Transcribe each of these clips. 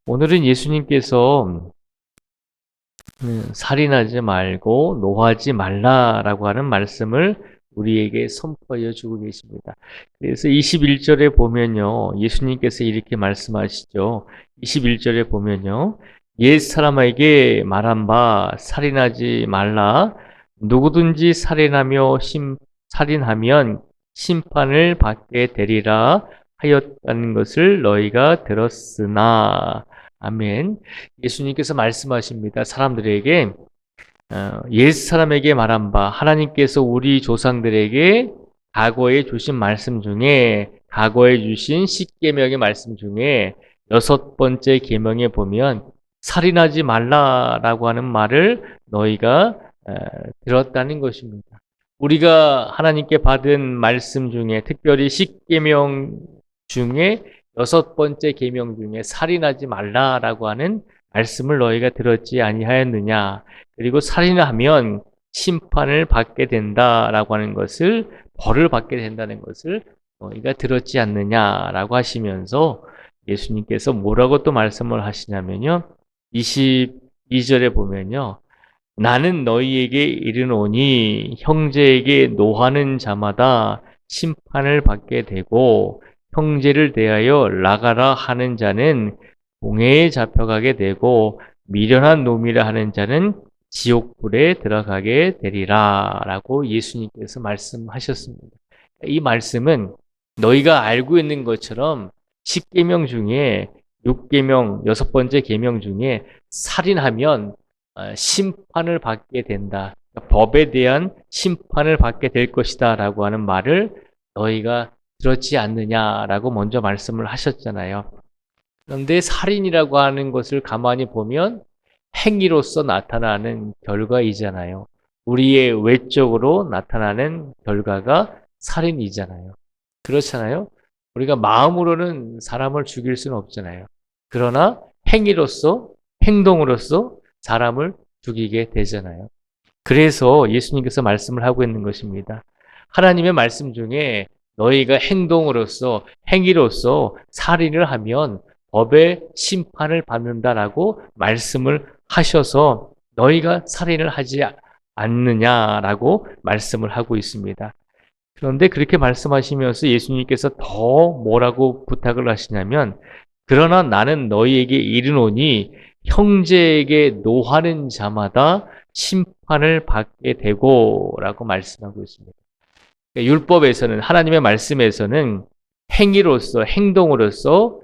오늘은 예수님께서 살인하지 말고 노하지 말라라고 하는 말씀을 우리에게 선포하여 주고 계십니다. 그래서 21절에 보면요. 예수님께서 이렇게 말씀하시죠. 21절에 보면요. 옛 사람에게 말한 바 살인하지 말라. 누구든지 살인하면 심판을 받게 되리라 하였다는 것을 너희가 들었으나. 아멘. 예수님께서 말씀하십니다. 사람들에게 옛 사람에게 말한 바 하나님께서 우리 조상들에게 과거에 주신 말씀 중에 과거에 주신 십계명의 말씀 중에 여섯 번째 계명에 보면 살인하지 말라라고 하는 말을 너희가 들었다는 것입니다. 우리가 하나님께 받은 말씀 중에 특별히 십계명 중에 여섯 번째 계명 중에 살인하지 말라라고 하는 말씀을 너희가 들었지 아니하였느냐. 그리고 살인하면 심판을 받게 된다라고 하는 것을 벌을 받게 된다는 것을 너희가 들었지 않느냐라고 하시면서 예수님께서 뭐라고 또 말씀을 하시냐면요. 22절에 보면요. 나는 너희에게 이르노니 형제에게 노하는 자마다 심판을 받게 되고 형제를 대하여 나가라 하는 자는 공회에 잡혀가게 되고 미련한 놈이라 하는 자는 지옥불에 들어가게 되리라 라고 예수님께서 말씀하셨습니다. 이 말씀은 너희가 알고 있는 것처럼 10계명 중에 6계명, 여섯 번째 계명 중에 살인하면 심판을 받게 된다. 법에 대한 심판을 받게 될 것이다 라고 하는 말을 너희가 들었지 않느냐라고 먼저 말씀을 하셨잖아요. 그런데 살인이라고 하는 것을 가만히 보면 행위로서 나타나는 결과이잖아요. 우리의 외적으로 나타나는 결과가 살인이잖아요. 그렇잖아요. 우리가 마음으로는 사람을 죽일 수는 없잖아요. 그러나 행위로서, 행동으로서 사람을 죽이게 되잖아요. 그래서 예수님께서 말씀을 하고 있는 것입니다. 하나님의 말씀 중에 너희가 행동으로서, 행위로서 살인을 하면 법의 심판을 받는다라고 말씀을 하셔서 너희가 살인을 하지 않느냐라고 말씀을 하고 있습니다. 그런데 그렇게 말씀하시면서 예수님께서 더 뭐라고 부탁을 하시냐면 그러나 나는 너희에게 이르노니 형제에게 노하는 자마다 심판을 받게 되고 라고 말씀하고 있습니다. 율법에서는 하나님의 말씀에서는 행위로서 행동으로서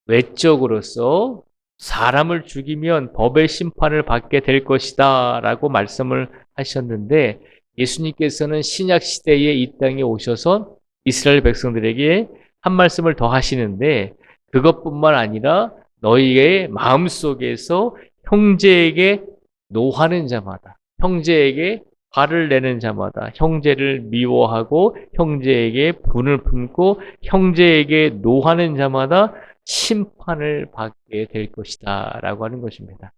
외적으로서 사람을 죽이면 법의 심판을 받게 될 것이다 라고 말씀을 하셨는데 예수님께서는 신약 시대에 이 땅에 오셔서 이스라엘 백성들에게 한 말씀을 더 하시는데 그것뿐만 아니라 너희의 마음속에서 형제에게 노하는 자마다 형제에게 화를 내는 자마다 형제를 미워하고 형제에게 분을 품고 형제에게 노하는 자마다 심판을 받게 될 것이다 라고 하는 것입니다.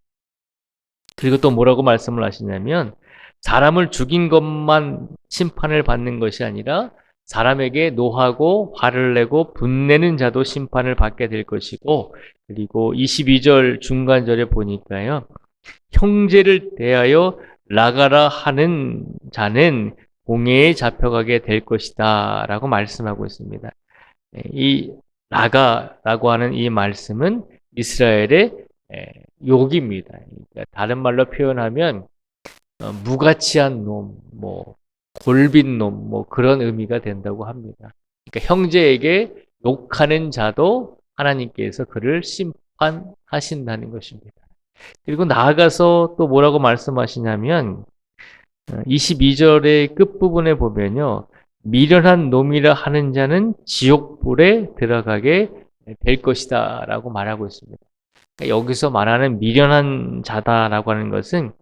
그리고 또 뭐라고 말씀을 하시냐면 사람을 죽인 것만 심판을 받는 것이 아니라 사람에게 노하고 화를 내고 분내는 자도 심판을 받게 될 것이고 그리고 22절 중간절에 보니까요. 형제를 대하여 나가라 하는 자는 공회에 잡혀가게 될 것이다 라고 말씀하고 있습니다. 이 나가라고 하는 이 말씀은 이스라엘의 욕입니다. 그러니까 다른 말로 표현하면 무가치한 놈, 뭐 골빈 놈, 뭐 그런 의미가 된다고 합니다. 그러니까 형제에게 욕하는 자도 하나님께서 그를 심판하신다는 것입니다. 그리고 나아가서 또 뭐라고 말씀하시냐면 22절의 끝부분에 보면요. 미련한 놈이라 하는 자는 지옥불에 들어가게 될 것이다 라고 말하고 있습니다. 그러니까 여기서 말하는 미련한 자다라고 하는 것은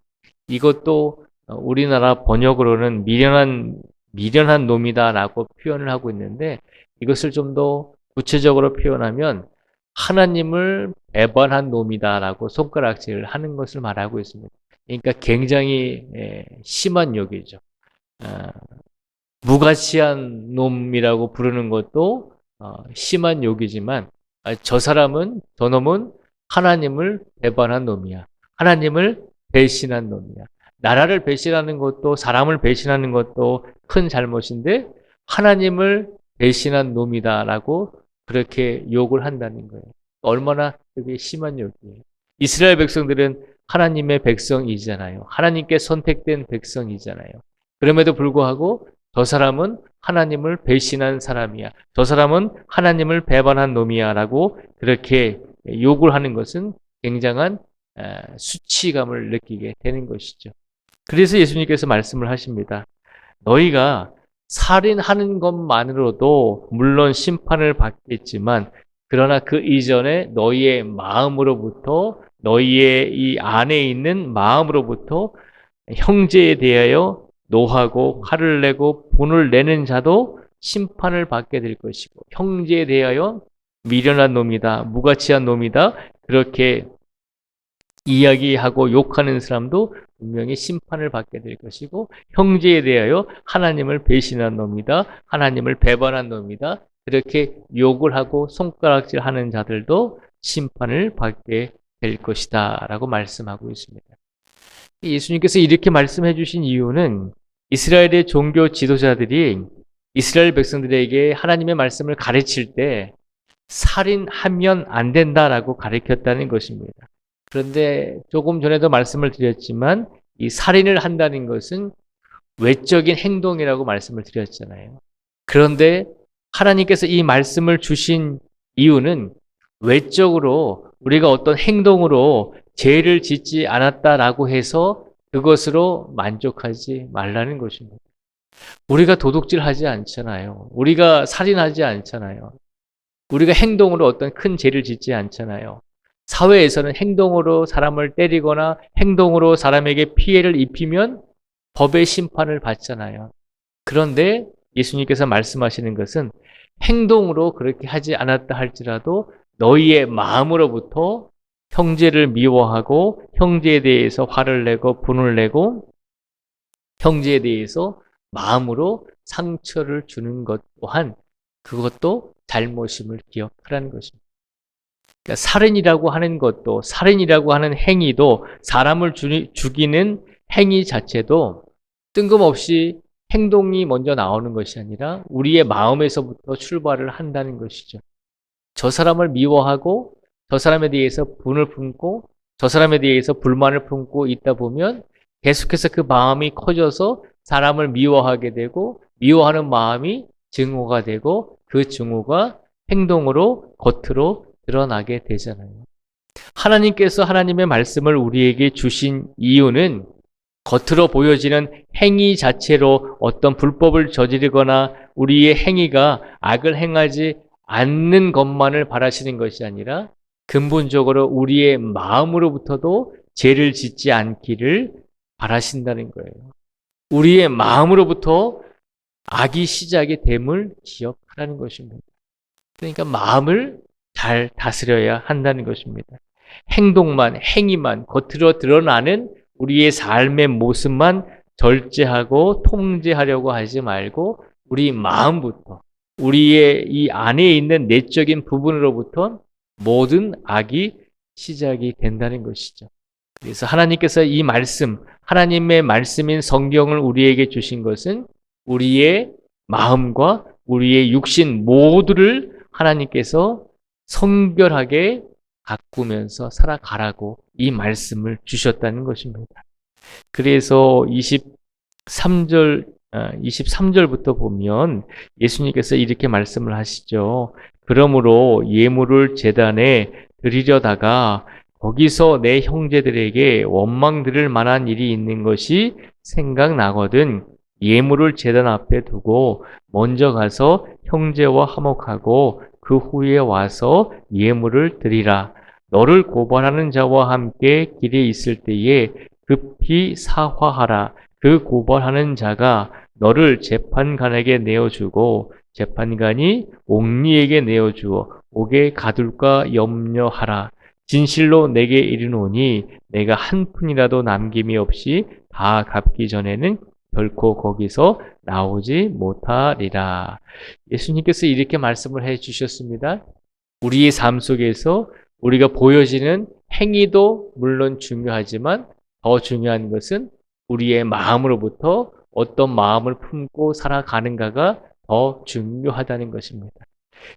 이것도 우리나라 번역으로는 미련한 놈이다라고 표현을 하고 있는데 이것을 좀 더 구체적으로 표현하면 하나님을 배반한 놈이다라고 손가락질을 하는 것을 말하고 있습니다. 그러니까 굉장히 심한 욕이죠. 무가치한 놈이라고 부르는 것도 심한 욕이지만 저 놈은 하나님을 배반한 놈이야. 하나님을 배신한 놈이야. 나라를 배신하는 것도 사람을 배신하는 것도 큰 잘못인데 하나님을 배신한 놈이다라고 그렇게 욕을 한다는 거예요. 얼마나 그게 심한 욕이에요. 이스라엘 백성들은 하나님의 백성이잖아요. 하나님께 선택된 백성이잖아요. 그럼에도 불구하고 저 사람은 하나님을 배신한 사람이야. 저 사람은 하나님을 배반한 놈이야 라고 그렇게 욕을 하는 것은 굉장한 수치감을 느끼게 되는 것이죠. 그래서 예수님께서 말씀을 하십니다. 너희가 살인하는 것만으로도 물론 심판을 받겠지만 그러나 그 이전에 너희의 마음으로부터 너희의 이 안에 있는 마음으로부터 형제에 대하여 노하고 화를 내고 분을 내는 자도 심판을 받게 될 것이고 형제에 대하여 미련한 놈이다, 무가치한 놈이다 그렇게 이야기하고 욕하는 사람도 분명히 심판을 받게 될 것이고 형제에 대하여 하나님을 배신한 놈이다, 하나님을 배반한 놈이다 그렇게 욕을 하고 손가락질하는 자들도 심판을 받게 될 것이다 라고 말씀하고 있습니다. 예수님께서 이렇게 말씀해 주신 이유는 이스라엘의 종교 지도자들이 이스라엘 백성들에게 하나님의 말씀을 가르칠 때 살인하면 안 된다라고 가르쳤다는 것입니다. 그런데 조금 전에도 말씀을 드렸지만 이 살인을 한다는 것은 외적인 행동이라고 말씀을 드렸잖아요. 그런데 하나님께서 이 말씀을 주신 이유는 외적으로 우리가 어떤 행동으로 죄를 짓지 않았다라고 해서 그것으로 만족하지 말라는 것입니다. 우리가 도둑질하지 않잖아요. 우리가 살인하지 않잖아요. 우리가 행동으로 어떤 큰 죄를 짓지 않잖아요. 사회에서는 행동으로 사람을 때리거나 행동으로 사람에게 피해를 입히면 법의 심판을 받잖아요. 그런데 예수님께서 말씀하시는 것은 행동으로 그렇게 하지 않았다 할지라도 너희의 마음으로부터 형제를 미워하고 형제에 대해서 화를 내고 분을 내고 형제에 대해서 마음으로 상처를 주는 것 또한 그것도 잘못임을 기억하라는 것입니다. 그러니까 살인이라고 하는 것도 살인이라고 하는 행위도 사람을 죽이는 행위 자체도 뜬금없이 행동이 먼저 나오는 것이 아니라 우리의 마음에서부터 출발을 한다는 것이죠. 저 사람을 미워하고 저 사람에 대해서 분을 품고 저 사람에 대해서 불만을 품고 있다 보면 계속해서 그 마음이 커져서 사람을 미워하게 되고 미워하는 마음이 증오가 되고 그 증오가 행동으로 겉으로 드러나게 되잖아요. 하나님께서 하나님의 말씀을 우리에게 주신 이유는 겉으로 보여지는 행위 자체로 어떤 불법을 저지르거나 우리의 행위가 악을 행하지 않는 것만을 바라시는 것이 아니라 근본적으로 우리의 마음으로부터도 죄를 짓지 않기를 바라신다는 거예요. 우리의 마음으로부터 악이 시작이 됨을 기억하라는 것입니다. 그러니까 마음을 잘 다스려야 한다는 것입니다. 행동만, 행위만, 겉으로 드러나는 우리의 삶의 모습만 절제하고 통제하려고 하지 말고 우리 마음부터, 우리의 이 안에 있는 내적인 부분으로부터 모든 악이 시작이 된다는 것이죠. 그래서 하나님께서 이 말씀, 하나님의 말씀인 성경을 우리에게 주신 것은 우리의 마음과 우리의 육신 모두를 하나님께서 성결하게 가꾸면서 살아가라고 이 말씀을 주셨다는 것입니다. 그래서 23절부터 보면 예수님께서 이렇게 말씀을 하시죠. 그러므로 예물을 제단에 드리려다가 거기서 내 형제들에게 원망 들을 만한 일이 있는 것이 생각나거든 예물을 제단 앞에 두고 먼저 가서 형제와 화목하고 그 후에 와서 예물을 드리라. 너를 고발하는 자와 함께 길에 있을 때에 급히 사화하라. 그 고발하는 자가 너를 재판관에게 내어주고 재판관이 옥리에게 내어주어 옥에 가둘까 염려하라. 진실로 내게 이르노니 내가 한 푼이라도 남김이 없이 다 갚기 전에는 결코 거기서 나오지 못하리라. 예수님께서 이렇게 말씀을 해 주셨습니다. 우리의 삶 속에서 우리가 보여지는 행위도 물론 중요하지만 더 중요한 것은 우리의 마음으로부터 어떤 마음을 품고 살아가는가가 더 중요하다는 것입니다.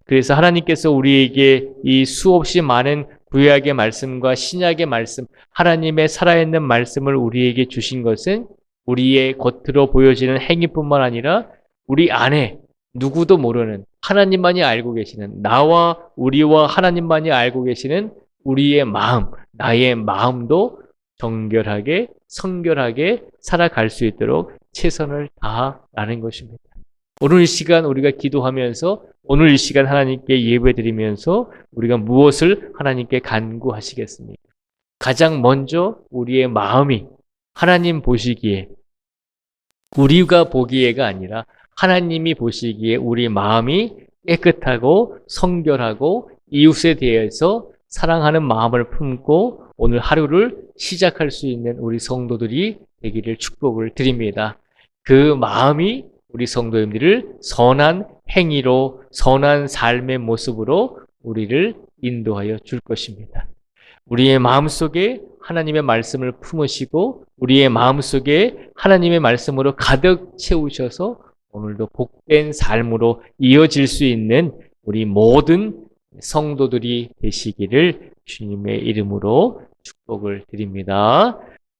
그래서 하나님께서 우리에게 이 수없이 많은 구약의 말씀과 신약의 말씀, 하나님의 살아있는 말씀을 우리에게 주신 것은 우리의 겉으로 보여지는 행위뿐만 아니라 우리 안에 누구도 모르는 하나님만이 알고 계시는 나와 우리와 하나님만이 알고 계시는 우리의 마음, 나의 마음도 정결하게, 성결하게 살아갈 수 있도록 최선을 다하라는 것입니다. 오늘 이 시간 우리가 기도하면서 오늘 이 시간 하나님께 예배드리면서 우리가 무엇을 하나님께 간구하시겠습니까? 가장 먼저 우리의 마음이 하나님 보시기에 우리가 보기에가 아니라 하나님이 보시기에 우리 마음이 깨끗하고 성결하고 이웃에 대해서 사랑하는 마음을 품고 오늘 하루를 시작할 수 있는 우리 성도들이 되기를 축복을 드립니다. 그 마음이 우리 성도님들을 선한 행위로 선한 삶의 모습으로 우리를 인도하여 줄 것입니다. 우리의 마음속에 하나님의 말씀을 품으시고 우리의 마음속에 하나님의 말씀으로 가득 채우셔서 오늘도 복된 삶으로 이어질 수 있는 우리 모든 성도들이 되시기를 주님의 이름으로 축복을 드립니다.